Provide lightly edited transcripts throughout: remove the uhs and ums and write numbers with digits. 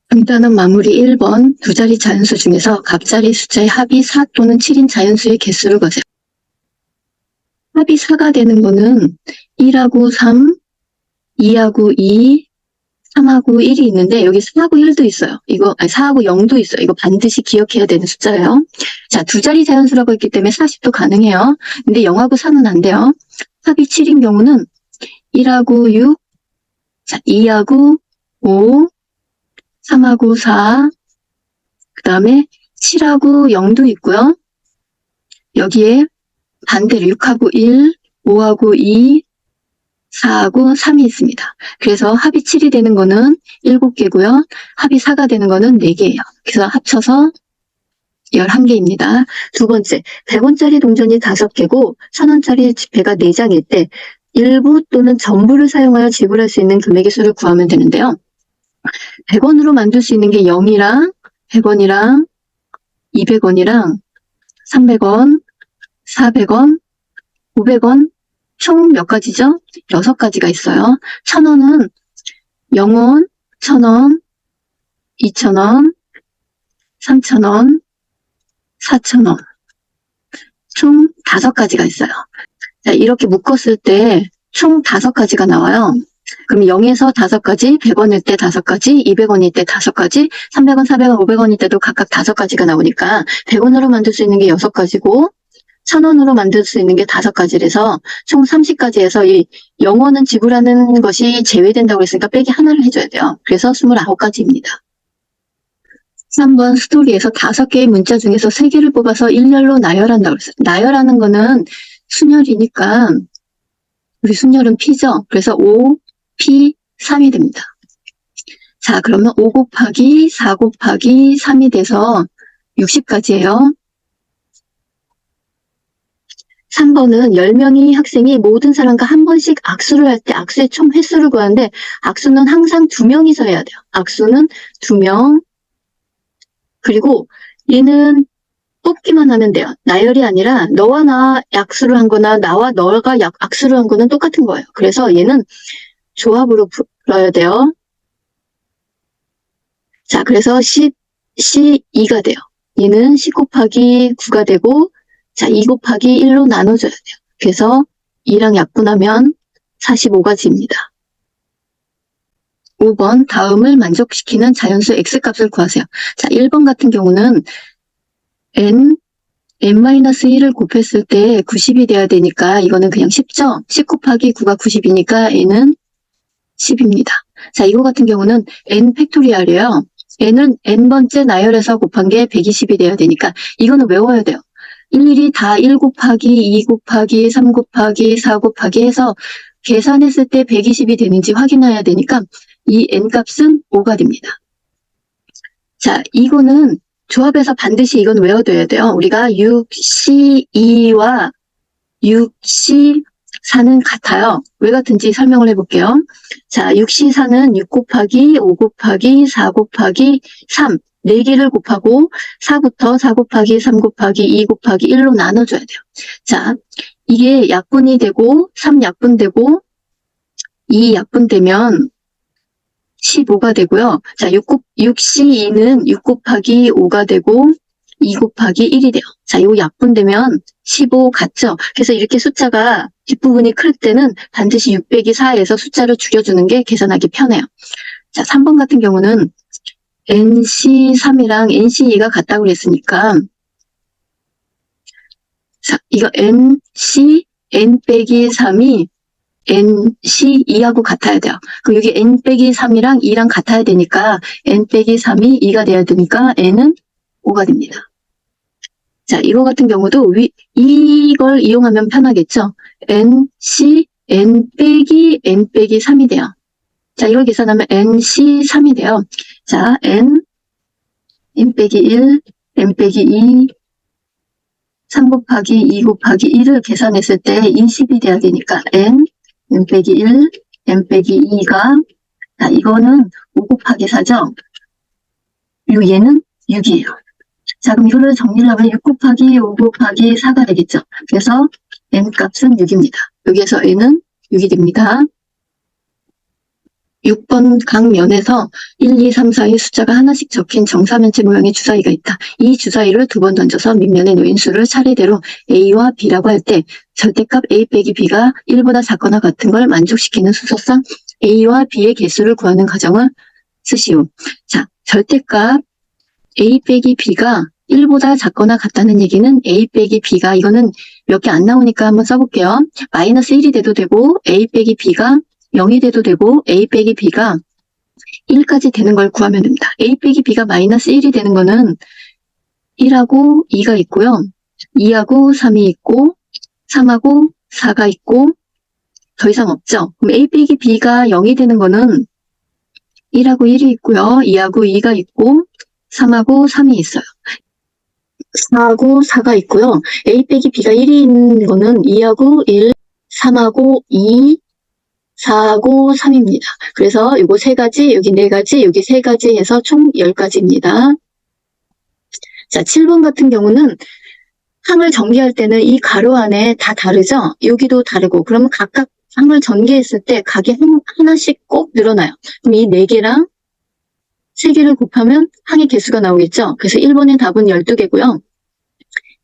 간단한 마무리 1번 두 자리 자연수 중에서 갑자리 숫자의 합이 4 또는 7인 자연수의 개수를 구하세요. 합이 4가 되는 거는 1하고 3, 2하고 2, 3하고 1이 있는데 여기 4하고 1도 있어요. 4하고 0도 있어요. 이거 반드시 기억해야 되는 숫자예요. 자, 두 자리 자연수라고 했기 때문에 40도 가능해요. 근데 0하고 4는 안 돼요. 합이 7인 경우는 1하고 6, 자, 2하고 5, 3하고 4, 그 다음에 7하고 0도 있고요. 여기에 반대로 6하고 1, 5하고 2, 4하고 3이 있습니다. 그래서 합이 7이 되는 거는 7개고요. 합이 4가 되는 거는 4개예요. 그래서 합쳐서 11개입니다. 두 번째, 100원짜리 동전이 5개고 1000원짜리 지폐가 4장일 때 일부 또는 전부를 사용하여 지불할 수 있는 금액의 수를 구하면 되는데요. 100원으로 만들 수 있는 게 0이랑 100원이랑 200원이랑 300원, 400원, 500원, 총 몇 가지죠? 6가지가 있어요. 1000원은 0원, 1000원, 2000원, 3000원, 4000원. 총 5가지가 있어요. 자, 이렇게 묶었을 때 총 5가지가 나와요. 그럼 0에서 5가지, 100원일 때 5가지, 200원일 때 5가지, 300원, 400원, 500원일 때도 각각 5가지가 나오니까 100원으로 만들 수 있는 게 6가지고 1000원으로 만들 수 있는 게 5가지라서 총 30가지에서 이 0원은 지불하는 것이 제외된다고 했으니까 빼기 하나를 해줘야 돼요. 그래서 29가지입니다. 3번 스토리에서 5개의 문자 중에서 3개를 뽑아서 일렬로 나열한다고 했어요. 나열하는 거는 순열이니까 우리 순열은 P죠. 그래서 5, P, 3이 됩니다. 자, 그러면 5 곱하기 4 곱하기 3이 돼서 60가지예요. 3번은 10명의 학생이 모든 사람과 한 번씩 악수를 할 때 악수의 총 횟수를 구하는데 악수는 항상 2명이서 해야 돼요. 악수는 2명. 그리고 얘는 뽑기만 하면 돼요. 나열이 아니라 너와 나 악수를 한 거나 나와 너가 악수를 한 거는 똑같은 거예요. 그래서 얘는 조합으로 불러야 돼요. 자, 그래서 12가 돼요. 얘는 10 곱하기 9가 되고 자, 2 곱하기 1로 나눠줘야 돼요. 그래서 2랑 약분하면 45가지입니다. 5번 다음을 만족시키는 자연수 x값을 구하세요. 자, 1번 같은 경우는 n-1을 곱했을 때 90이 돼야 되니까 이거는 그냥 10죠. 10 곱하기 9가 90이니까 n은 10입니다. 자, 이거 같은 경우는 n 팩토리얼이에요. n은 n번째 나열해서 곱한 게 120이 돼야 되니까 이거는 외워야 돼요. 일일이 다 1 곱하기 2 곱하기 3 곱하기 4 곱하기 해서 계산했을 때 120이 되는지 확인해야 되니까 이 n값은 5가 됩니다. 자, 이거는 조합에서 반드시 이건 외워둬야 돼요. 우리가 6C2와 6C4는 같아요. 왜 같은지 설명을 해볼게요. 자, 6C4는 6 곱하기 5 곱하기 4 곱하기 3 4개를 곱하고 4부터 4 곱하기 3 곱하기 2 곱하기 1로 나눠줘야 돼요. 자, 이게 약분이 되고 3 약분되고 2 약분되면 15가 되고요. 자, 6C2는 6 곱하기 5가 되고 2 곱하기 1이 돼요. 자, 이거 약분되면 15 같죠? 그래서 이렇게 숫자가 뒷부분이 클 때는 반드시 6 빼기 4에서 숫자를 줄여주는 게 계산하기 편해요. 자, 3번 같은 경우는 NC3이랑 NC2가 같다고 그랬으니까 자, 이거 NC, N 빼기 3이 NC2하고 같아야 돼요. 그럼 여기 N 빼기 3이랑 2랑 같아야 되니까 N 빼기 3이 2가 돼야 되니까 N은 5가 됩니다. 자, 이거 같은 경우도 이걸 이용하면 편하겠죠. NC, N 빼기 3이 돼요. 자, 이걸 계산하면 NC3이 돼요. 자, N 빼기 1, N 빼기 2, 3 곱하기 2 곱하기 1을 계산했을 때 20이 돼야 되니까 N 빼기 1, N 빼기 2가, 자, 이거는 5 곱하기 4죠? 그리고 얘는 6이에요. 자, 그럼 이거를 정리를 하면 6 곱하기 5 곱하기 4가 되겠죠? 그래서 N 값은 6입니다. 여기에서 N은 6이 됩니다. 6번 각 면에서 1, 2, 3, 4의 숫자가 하나씩 적힌 정사면체 모양의 주사위가 있다. 이 주사위를 두 번 던져서 밑면에 놓인 수를 차례대로 A와 B라고 할 때 절대값 A 빼기 B가 1보다 작거나 같은 걸 만족시키는 수소상 A와 B의 개수를 구하는 과정을 쓰시오. 자, 절대값 A 빼기 B가 1보다 작거나 같다는 얘기는 A 빼기 B가 이거는 몇 개 안 나오니까 한번 써볼게요. 마이너스 1이 돼도 되고 A 빼기 B가 0이 돼도 되고 A 빼기 B가 1까지 되는 걸 구하면 됩니다. A 빼기 B가 마이너스 1이 되는 거는 1하고 2가 있고요. 2하고 3이 있고 3하고 4가 있고 더 이상 없죠. 그럼 A 빼기 B가 0이 되는 거는 1하고 1이 있고요. 2하고 2가 있고 3하고 3이 있어요. 4하고 4가 있고요. A 빼기 B가 1이 있는 거는 2하고 1, 3하고 2, 4하고 3입니다. 그래서 요거 세 가지, 여기 네 가지, 여기 세 가지 해서 총 10가지입니다. 자, 7번 같은 경우는 항을 전개할 때는 이 가로 안에 다 다르죠? 여기도 다르고, 그러면 각각 항을 전개했을 때 각이 하나씩 꼭 늘어나요. 그럼 이 4개랑 3개를 곱하면 항의 개수가 나오겠죠? 그래서 1번의 답은 12개고요.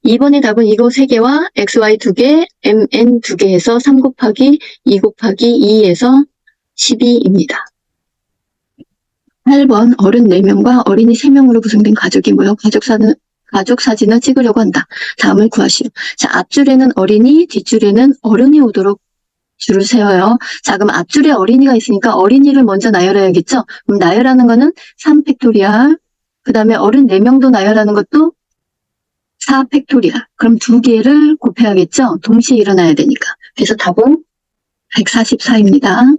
2번의 답은 이거 3개와 XY 2개, MN 2개 해서 3 곱하기 2 곱하기 2에서 12입니다. 8번 어른 4명과 어린이 3명으로 구성된 가족이 모여 가족 사진을 찍으려고 한다. 다음을 구하시오. 자, 앞줄에는 어린이, 뒷줄에는 어른이 오도록 줄을 세워요. 자, 그럼 앞줄에 어린이가 있으니까 어린이를 먼저 나열해야겠죠? 그럼 나열하는 거는 3팩토리얼, 그 다음에 어른 4명도 나열하는 것도 4팩토리얼. 그럼 2개를 곱해야겠죠? 동시에 일어나야 되니까. 그래서 답은 144입니다.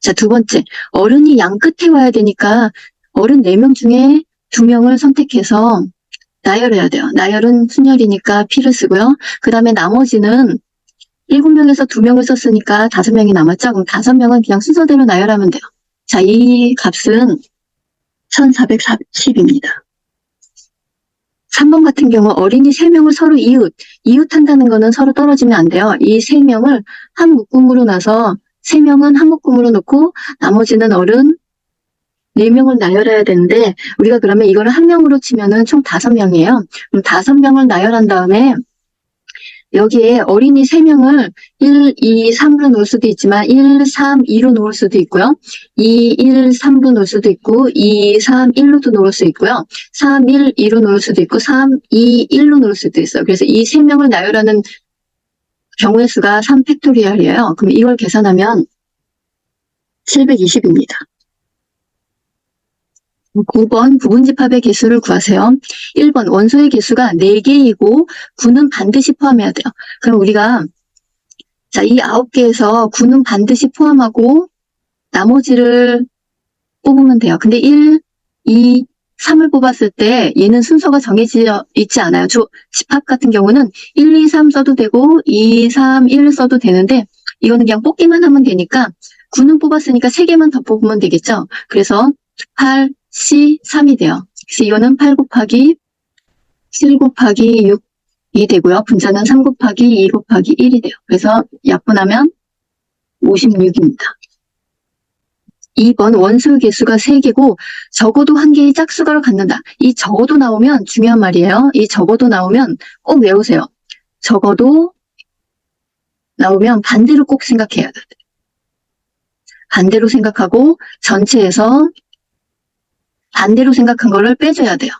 자, 두 번째. 어른이 양 끝에 와야 되니까 어른 4명 중에 2명을 선택해서 나열해야 돼요. 나열은 순열이니까 P를 쓰고요. 그 다음에 나머지는 7명에서 2명을 썼으니까 5명이 남았죠? 그럼 5명은 그냥 순서대로 나열하면 돼요. 자, 이 값은 1440입니다. 3번 같은 경우 어린이 3명을 서로 이웃한다는 거는 서로 떨어지면 안 돼요. 이 3명을 한 묶음으로 나서 3명은 한 묶음으로 놓고 나머지는 어른 4명을 나열해야 되는데 우리가 그러면 이거를 한 명으로 치면은 총 5명이에요. 그럼 5명을 나열한 다음에 여기에 어린이 3명을 1, 2, 3로 놓을 수도 있지만 1, 3, 2로 놓을 수도 있고요. 2, 1, 3로 놓을 수도 있고 2, 3, 1로도 놓을 수 있고요. 3, 1, 2로 놓을 수도 있고 3, 2, 1로 놓을 수도 있어요. 그래서 이 3명을 나열하는 경우의 수가 3팩토리얼이에요. 그럼 이걸 계산하면 720입니다. 9번 부분집합의 개수를 구하세요. 1번 원소의 개수가 4개이고 9는 반드시 포함해야 돼요. 그럼 우리가 자, 이 9개에서 9는 반드시 포함하고 나머지를 뽑으면 돼요. 근데 1, 2, 3을 뽑았을 때 얘는 순서가 정해져 있지 않아요. 집합 같은 경우는 1, 2, 3 써도 되고 2, 3, 1 써도 되는데 이거는 그냥 뽑기만 하면 되니까 9는 뽑았으니까 3개만 더 뽑으면 되겠죠. 그래서 8, C, 3이 돼요. 그래서 이거는 8 곱하기 7 곱하기 6이 되고요. 분자는 3 곱하기 2 곱하기 1이 돼요. 그래서 약분하면 56입니다. 2번 원소의 개수가 3개고 적어도 1개의 짝수가를 갖는다. 이 적어도 나오면 중요한 말이에요. 이 적어도 나오면 꼭 외우세요. 적어도 나오면 반대로 꼭 생각해야 돼요. 반대로 생각하고 전체에서 반대로 생각한 거를 빼줘야 돼요.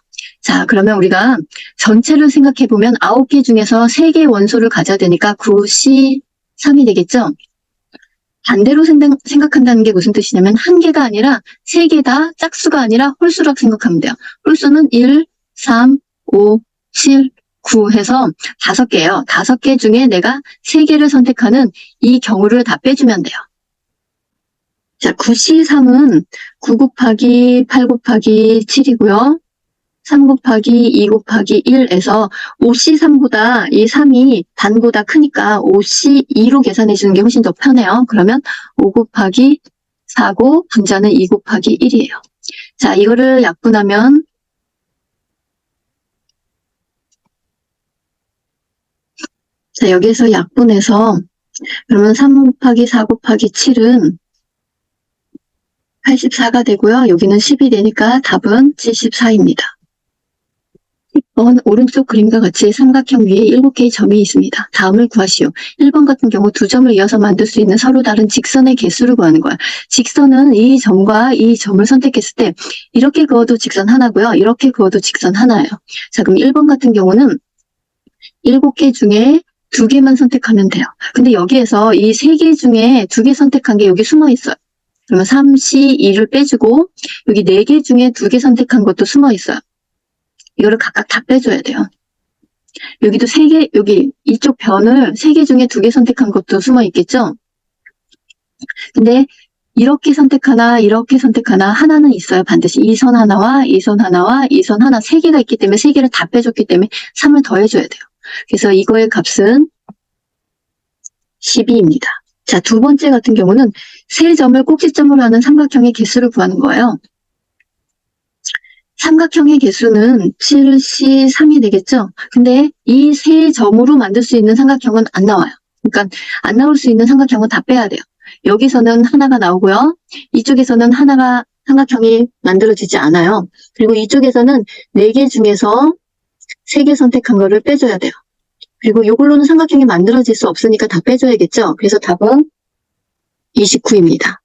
자, 그러면 우리가 전체를 생각해보면 9개 중에서 3개의 원소를 가져야 되니까 9, C, 3이 되겠죠? 반대로 생각한다는 게 무슨 뜻이냐면 1개가 아니라 3개 다 짝수가 아니라 홀수라고 생각하면 돼요. 홀수는 1, 3, 5, 7, 9 해서 5개예요. 5개 중에 내가 3개를 선택하는 이 경우를 다 빼주면 돼요. 자, 9C3은 9 곱하기 8 곱하기 7이고요. 3 곱하기 2 곱하기 1에서 5C3보다 이 3이 반보다 크니까 5C2로 계산해 주는 게 훨씬 더 편해요. 그러면 5 곱하기 4고 분자는 2 곱하기 1이에요. 자, 이거를 약분하면 자, 여기에서 약분해서 그러면 3 곱하기 4 곱하기 7은 84가 되고요. 여기는 10이 되니까 답은 74입니다. 10번 오른쪽 그림과 같이 삼각형 위에 7개의 점이 있습니다. 다음을 구하시오. 1번 같은 경우 두 점을 이어서 만들 수 있는 서로 다른 직선의 개수를 구하는 거야. 직선은 이 점과 이 점을 선택했을 때 이렇게 그어도 직선 하나고요. 이렇게 그어도 직선 하나예요. 자, 그럼 1번 같은 경우는 7개 중에 2개만 선택하면 돼요. 근데 여기에서 이 3개 중에 2개 선택한 게 여기 숨어 있어요. 그러면 3, 2를 빼주고 여기 4개 중에 2개 선택한 것도 숨어 있어요. 이거를 각각 다 빼줘야 돼요. 여기도 3개, 여기 이쪽 변을 3개 중에 2개 선택한 것도 숨어 있겠죠? 근데 이렇게 선택하나 이렇게 선택하나 하나는 있어요. 반드시 이 선 하나와 이 선 하나와 이 선 하나 3개가 있기 때문에 3개를 다 빼줬기 때문에 3을 더해줘야 돼요. 그래서 이거의 값은 12입니다. 자, 두 번째 같은 경우는 세 점을 꼭지점으로 하는 삼각형의 개수를 구하는 거예요. 삼각형의 개수는 7C3이 되겠죠? 근데 이 세 점으로 만들 수 있는 삼각형은 안 나와요. 그러니까 안 나올 수 있는 삼각형은 다 빼야 돼요. 여기서는 하나가 나오고요. 이쪽에서는 하나가 삼각형이 만들어지지 않아요. 그리고 이쪽에서는 4개 중에서 3개 선택한 거를 빼줘야 돼요. 그리고 이걸로는 삼각형이 만들어질 수 없으니까 다 빼줘야겠죠? 그래서 답은 29입니다.